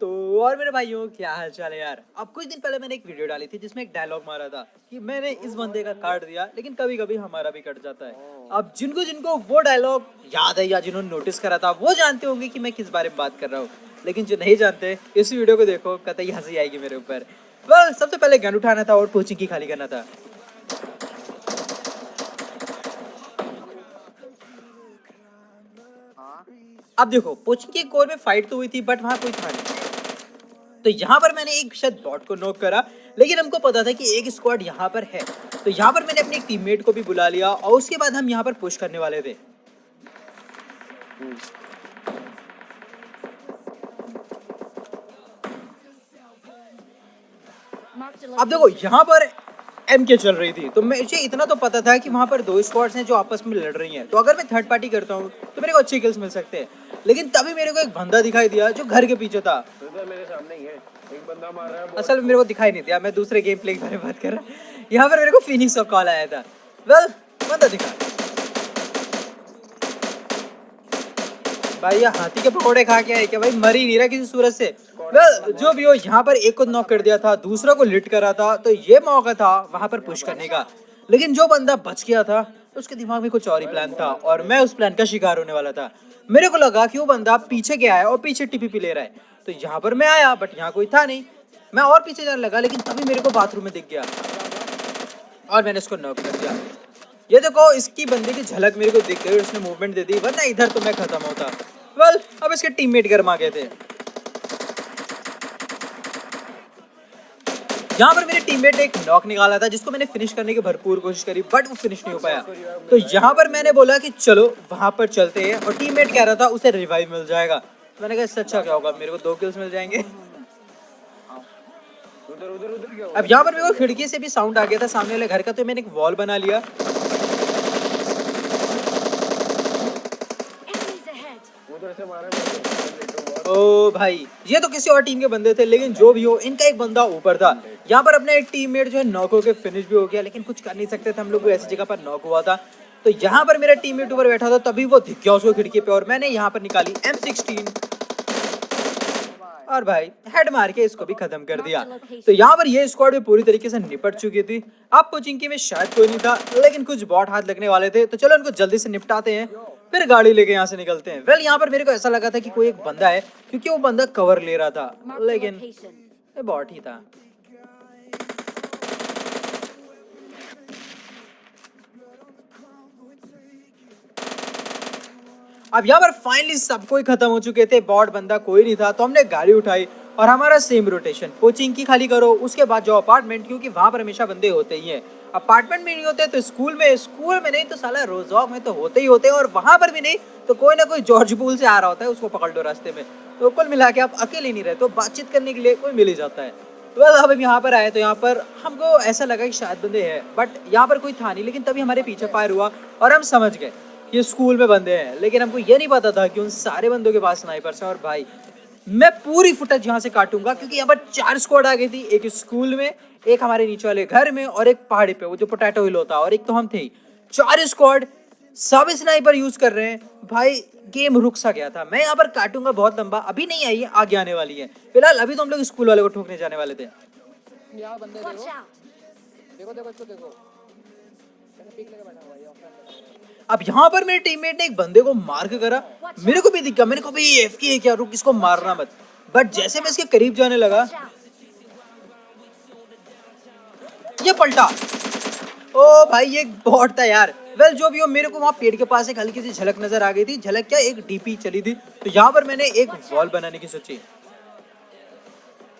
तो और मेरे भाइयों क्या हाल चाल है यार। अब कुछ दिन पहले मैंने एक वीडियो डाली थी जिसमें एक डायलॉग मारा था कि मैंने इस बंदे का काट दिया लेकिन कभी कभी हमारा भी कट जाता है। अब जिनको जिनको वो डायलॉग याद है या जिन्होंने नोटिस करा था वो जानते होंगे कि मैं किस बारे में बात कर रहा हूँ, लेकिन जो नहीं जानते इस वीडियो को देखो, कतई हंसी आएगी मेरे ऊपर। सबसे पहले गन उठाना था और कोचिंग की खाली करना था। अब देखो कोचिंग के कोर में फाइट तो हुई थी बट वहां कोई था नहीं। तो यहाँ पर मैंने एक शायद बॉट को नॉक करा, लेकिन हमको पता था कि एक स्क्वाड यहाँ पर है। तो यहाँ पर मैंने अपने एक टीममेट को भी बुला लिया और उसके बाद हम यहाँ पर पुश करने वाले थे। अब देखो यहाँ पर MK चल रही थी, तो मुझे इतना तो पता था कि वहाँ पर दो स्क्वाड्स हैं जो आपस में लड़ रही हैं। तो अगर मैं थर्ड पार्टी करता हूँ तो मेरे को अच्छे किल्स मिल सकते हैं। लेकिन तभी मेरे को एक बंदा दिखाई दिया जो घर के पीछे था। मेरे सामने ही है, एक बंदा मार रहा है। असल में मेरे को दिखाई नहीं दिया, मैं दूसरे गेम प्ले के बारे में बात कर रहा। यहाँ पर मेरे को फिनिक्स का कॉल आया था। बंदा दिखा भाई, ये हाथी के पकौड़े खा के आए क्या भाई? मर ही नहीं रहा किसी सूरत से। जो भी हो, यहाँ पर एक को नॉक कर दिया था, दूसरा को लिट करा था, तो ये मौका था वहां पर पुश करने का। लेकिन जो बंदा बच गया था उसके दिमाग में कुछ और ही प्लान था और मैं उस प्लान का शिकार होने वाला था। मेरे को लगा कि वो बंदा पीछे गया है और पीछे टीपीपी ले रहा है, तो यहाँ पर मैं आया बट यहाँ कोई था नहीं। मैं और पीछे जाने लगा लेकिन तभी मेरे को बाथरूम में दिख गया और मैंने इसको नॉक कर दिया। ये देखो इसकी बंदे की झलक मेरे को दिख गई, उसने मूवमेंट दे दी, वरना इधर तो मैं खत्म होता। अब इसके टीममेट गरमा गए थे। यहाँ पर मेरे टीममेट ने एक नॉक निकाला था जिसको मैंने फिनिश करने की भरपूर कोशिश करी बट वो फिनिश नहीं हो पाया। तो यहाँ पर मैंने बोला कि चलो वहां पर चलते हैं, और टीममेट कह रहा था उसे रिवाइव मिल जाएगा। तो मैंने कहा इससे अच्छा क्या होगा, मेरे को 2 किल्स मिल जाएंगे। अब यहाँ पर मेरे को खिड़की से भी साउंड आ गया था सामने वाले घर का, तो मैंने एक वॉल बना लिया। ओ भाई, ये तो किसी और टीम के बंदे थे, लेकिन जो भी हो इनका एक बंदा ऊपर था। यहाँ पर अपना एक टीममेट जो है नॉक होकर फिनिश भी हो गया, लेकिन कुछ कर नहीं सकते थे, हम लोग ऐसी जगह पर नॉक हुआ था। तो यहाँ पर मेरा टीममेट ऊपर बैठा था, तभी वो दिख गया उसको खिड़की पे और मैंने यहाँ पर निकाली M16 और भाई हेड मार के इसको भी खत्म कर दिया। तो यहाँ पर ये स्क्वाड भी पूरी तरीके से निपट चुकी थी। अब कोचिंग में शायद कोई नहीं था, लेकिन कुछ बॉट हाथ लगने वाले थे, तो चलो उनको जल्दी से निपटाते हैं, फिर गाड़ी लेके यहाँ से निकलते हैं। यहाँ पर मेरे को ऐसा लगा था कि कोई एक बंदा है, क्योंकि वो बंदा कवर ले रहा था, लेकिन ये बॉट ही था। अब यहाँ पर फाइनली सब कोई खत्म हो चुके थे, बॉट बंदा कोई नहीं था, तो हमने गाड़ी उठाई और हमारा सेम रोटेशन, कोचिंग की खाली करो, उसके बाद जाओ अपार्टमेंट, क्योंकि वहां पर हमेशा बंदे होते ही हैं। अपार्टमेंट में नहीं होते तो स्कूल में नहीं तो साला रोजॉक में तो होते ही होते हैं, और वहां पर भी नहीं तो कोई ना कोई जॉर्ज पूल से आ रहा होता है, उसको पकड़ लो रास्ते में। तो कुल मिला के आप अकेले नहीं रहते, तो बातचीत करने के लिए कोई मिल ही जाता है। अब हम यहाँ पर आए तो यहाँ पर हमको ऐसा लगा कि शायद बंदे हैं, बट यहाँ पर कोई था नहीं। लेकिन तभी हमारे पीछे फायर हुआ और हम समझ गए ये स्कूल में बंदे हैं, लेकिन हमको ये नहीं पता था कि उन सारे बंदों के पास स्नाइपर्स हैं। और भाई मैं पूरी फुटेज यहाँ से काटूंगा, क्योंकि यहाँ पर 4 स्क्वाड आ गई थी, एक स्कूल में, एक हमारे नीचे वाले घर में, और एक पहाड़ी पे वो जो पोटैटो हिल होता है, और एक तो हम थे ही। 4 स्क्वाड सब स्नाइपर यूज कर रहे हैं। भाई गेम रुक सा गया था। मैं यहाँ पर काटूंगा बहुत लंबा, अभी नहीं आई है, आगे आने वाली है। फिलहाल अभी तो हम लोग स्कूल वाले को ठोकने जाने वाले थे। यहाँ बंदे देखो देखो इसको देखो, पीक लेके बैठा हुआ है। अब यहाँ पर मेरे टीममेट ने एक बंदे को मार के करा, मेरे को भी दिखा, मैंने कहा भाई ये एफके है क्या, रुक इसको मारना मत। बट जैसे मैं इसके करीब जाने लगा ये पलटा। ओ भाई ये बॉट था यार। जो भी हो, मेरे को वहाँ पेड़ के पास एक हल्की सी झलक नजर आ गई थी। झलक क्या, एक डीपी चली थी। तो यहाँ पर मैंने एक वॉल बनाने की सोची।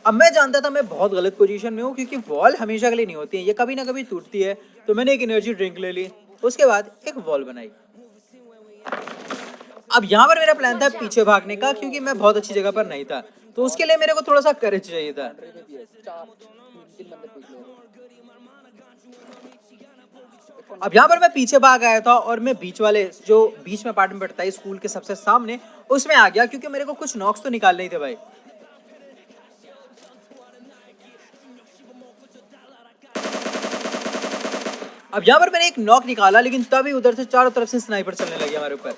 अब मैं जानता था मैं बहुत गलत पोजीशन में हूँ, क्योंकि वॉल हमेशा के लिए नहीं होती है, ये कभी ना कभी टूटती है। तो मैंने एक एनर्जी ड्रिंक ले ली, उसके बाद एक वॉल बनाई। अब यहाँ पर मेरा प्लान था पीछे भागने का, क्योंकि मैं बहुत अच्छी जगह पर नहीं था, तो उसके लिए मेरे को थोड़ा सा करेज चाहिए था। अब यहाँ पर मैं पीछे भाग आया था और मैं बीच वाले जो बीच में अपार्टमेंट पड़ता है स्कूल के सबसे सामने, उसमें आ गया, क्योंकि मेरे को कुछ नॉक्स तो निकालने ही थे भाई। अब यहाँ पर मैंने एक नॉक निकाला, लेकिन तभी उधर से चारों तरफ से स्नाइपर चलने लगे हमारे ऊपर।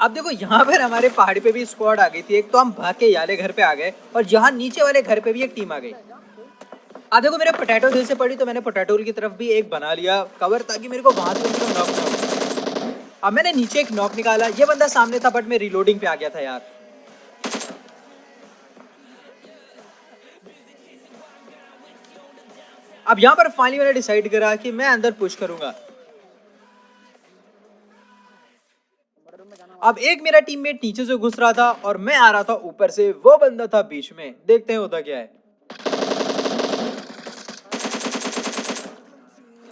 अब देखो यहाँ पर हमारे पहाड़ी पे भी स्क्वाड आ गई थी एक, तो हम भाग के याले घर पे आ गए और यहाँ नीचे वाले घर पे भी एक टीम आ गई। अब देखो मेरे पोटैटो दिल से पड़ी तो मैंने पोटैटो की तरफ भी एक बना लिया कवर, ताकि मेरे को वहां से उनको नॉक ना हो। अब मैंने नीचे एक नॉक निकाला, ये बंदा सामने था बट मैं रिलोडिंग पे आ गया था यार। अब यहाँ पर फाइनली मैंने डिसाइड करा कि मैं अंदर पुश करूंगा। अब एक मेरा टीममेट नीचे से घुस रहा था और मैं आ रहा था ऊपर से, वो बंदा था बीच में। देखते हैं होता क्या है।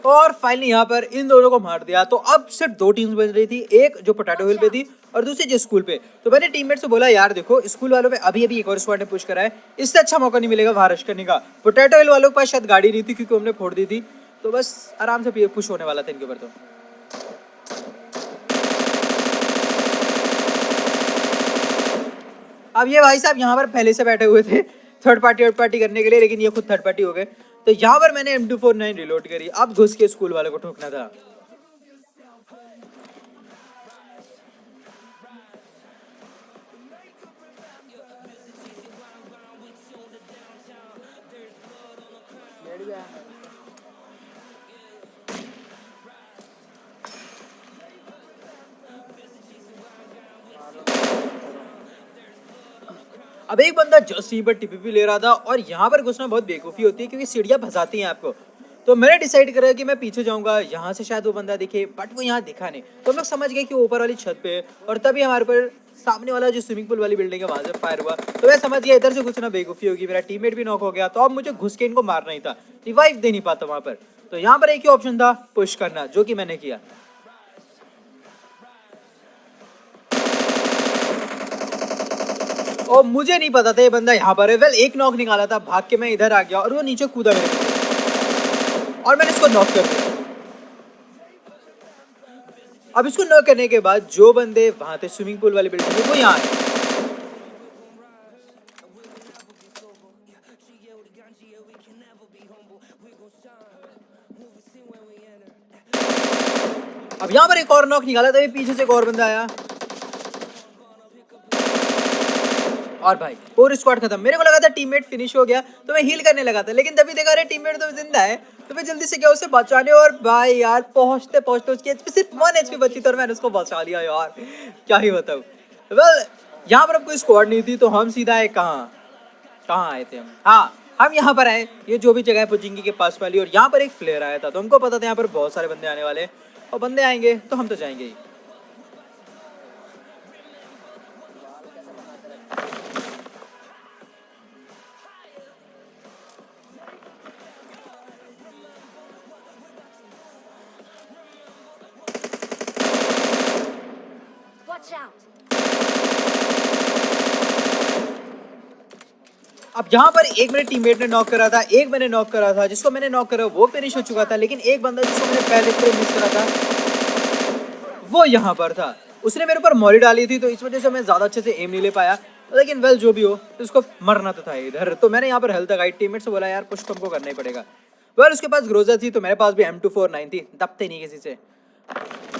और फाइनली यहाँ पर इन दोनों को मार दिया। तो अब सिर्फ दो टीम्स बच रही थी, एक जो पोटैटो हिल पे थी और दूसरी जो स्कूल पे। तो मैंने टीममेट से बोला यार देखो स्कूल वालों पे अभी अभी एक और स्क्वाड ने पुश करा है, इससे अच्छा मौका नहीं मिलेगा वहां रश करने का। पोटैटो हिल वालों के पास शायद गाड़ी नहीं थी क्योंकि हमने फोड़ दी थी, तो बस आराम से पुश होने वाला था इनके ऊपर। तो अब ये भाई साहब यहाँ पर पहले से बैठे हुए थे थर्ड पार्टी करने के लिए, लेकिन ये खुद थर्ड पार्टी हो गए। तो यहाँ पर मैंने M249 रिलोड करी, अब घुस के स्कूल वाले को ठोकना था। लेट गया अब एक बंदा जस्ट यहीं पर टीपीपी ले रहा था और यहाँ पर घुसना बहुत बेवकूफ़ी होती है क्योंकि सीढ़ियाँ फंसाती हैं आपको। तो मैंने डिसाइड करा कि मैं पीछे जाऊंगा, यहाँ से शायद वो बंदा दिखे, बट वो यहाँ दिखा नहीं। तो हम लोग समझ गए कि वो ऊपर वाली छत पे है और तभी हमारे पर सामने वाला जो स्विमिंग पूल वाली बिल्डिंग है वहां से फायर हुआ। तो मैं समझ गया इधर से घुसना बेवकूफ़ी होगी, मेरा टीममेट भी नॉक हो गया। तो अब मुझे घुस के इनको मारना ही था, रिवाइव दे नहीं पाता वहां पर। तो यहाँ पर एक ही ऑप्शन था, पुश करना, जो कि मैंने किया। और मुझे नहीं पता था ये बंदा यहाँ पर है। वेल एक नॉक निकाला था, भाग के मैं इधर आ गया और वो नीचे कूदा मेरे पीछे और मैंने इसको नॉक कर दिया। अब इसको नॉक करने के बाद जो बंदे वहां थे स्विमिंग पूल वाली बिल्डिंग में, वो यहाँ आए। अब यहाँ पर एक और नॉक निकाला था, पीछे से एक और बंदा आया और भाई पूरी स्क्वाड खत्म। मेरे को लगा था टीममेट फिनिश हो गया तो मैं हील करने लगा था, लेकिन तभी देखा अरे टीममेट तो जिंदा है। तो मैं जल्दी से गया उसे बचाने और भाई यार पहुंचते पहुंचते उसकी एचपी सिर्फ 1 एचपी बची थी और मैंने उसको बचा लिया यार। क्या ही बताऊं। वेल यहाँ पर अब कोई स्क्वाड नहीं थी तो हम सीधा आए कहाँ आए थे हम, हाँ हम यहाँ पर आए, ये जो भी जगह है पुचिंगी के पास वाली। और यहाँ पर एक फ्लेयर आया था तो हमको पता था यहाँ पर बहुत सारे बंदे आने वाले और बंदे आएंगे तो हम तो जाएंगे ही। अब यहाँ पर एक मेरे टीममेट ने नॉक करा था, एक मैंने नॉक करा था। जिसको मैंने नॉक करा वो फिनिश हो चुका था, लेकिन एक बंदा जिसको मैंने पहले से मिस करा था वो यहाँ पर था। उसने मेरे ऊपर मॉली डाली थी तो इस वजह से मैं ज्यादा अच्छे से एम नहीं ले पाया, लेकिन वेल जो भी हो तो उसको मरना तो था इधर। तो मैंने यहाँ पर हेल्थ लगाई, टीममेट से बोला यार पुश तुमको करना ही पड़ेगा। वेल उसके पास ग्रोजा थी तो मेरे पास भी M249 थी, दबते नहीं किसी से।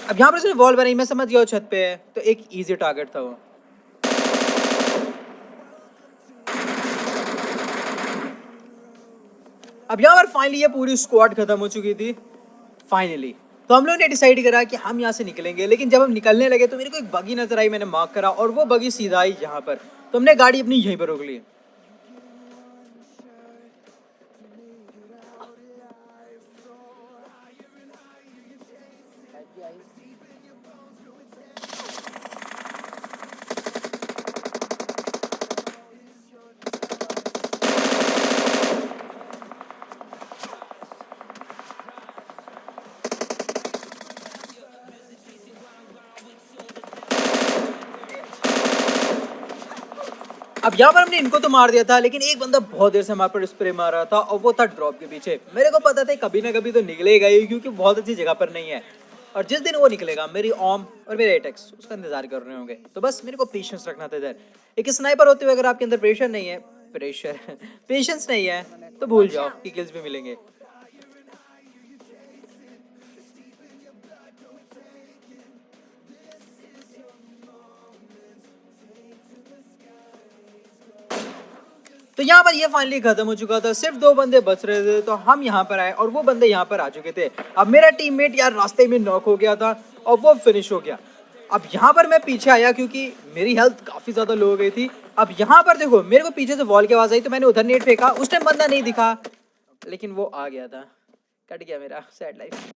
अब यहाँ पर उसने वॉल बनाई, मैं समझ गया वो छत पे है तो एक ईजी टारगेट था वो। अब यहाँ पर फाइनली ये पूरी स्क्वाड खत्म हो चुकी थी फाइनली। तो हम लोग ने डिसाइड करा कि हम यहाँ से निकलेंगे, लेकिन जब हम निकलने लगे तो मेरे को एक बगी नजर आई, मैंने मार्क करा और वो बगी सीधा आई यहाँ पर। तो हमने गाड़ी अपनी यहीं पर रोक ली। अब यहाँ पर हमने इनको तो मार दिया था, लेकिन एक बंदा बहुत देर से हमारे पर स्प्रे मार रहा था और वो था ड्रॉप के पीछे। मेरे को पता था कभी ना कभी तो निकलेगा ही क्योंकि बहुत अच्छी जगह पर नहीं है, और जिस दिन वो निकलेगा मेरी ऑम और मेरे एटेक्स उसका इंतजार कर रहे होंगे। तो बस मेरे को पेशेंस रखना था इधर। एक स्नाइपर होते हुए अगर आपके अंदर पेशेंस नहीं है तो भूल जाओ कि किल्स भी मिलेंगे। तो यहाँ पर ये फाइनली खत्म हो चुका था, सिर्फ 2 बंदे बच रहे थे, तो हम यहाँ पर आए और वो बंदे यहाँ पर आ चुके थे। अब मेरा टीममेट यार रास्ते में नॉक हो गया था और वो फिनिश हो गया। अब यहाँ पर मैं पीछे आया क्योंकि मेरी हेल्थ काफी ज्यादा लो हो गई थी। अब यहाँ पर देखो मेरे को पीछे से वॉल की आवाज आई, तो मैंने उधर नेट फेंका, उस टाइम बंदा नहीं दिखा, लेकिन वो आ गया था। कट गया मेरा सैड लाइफ।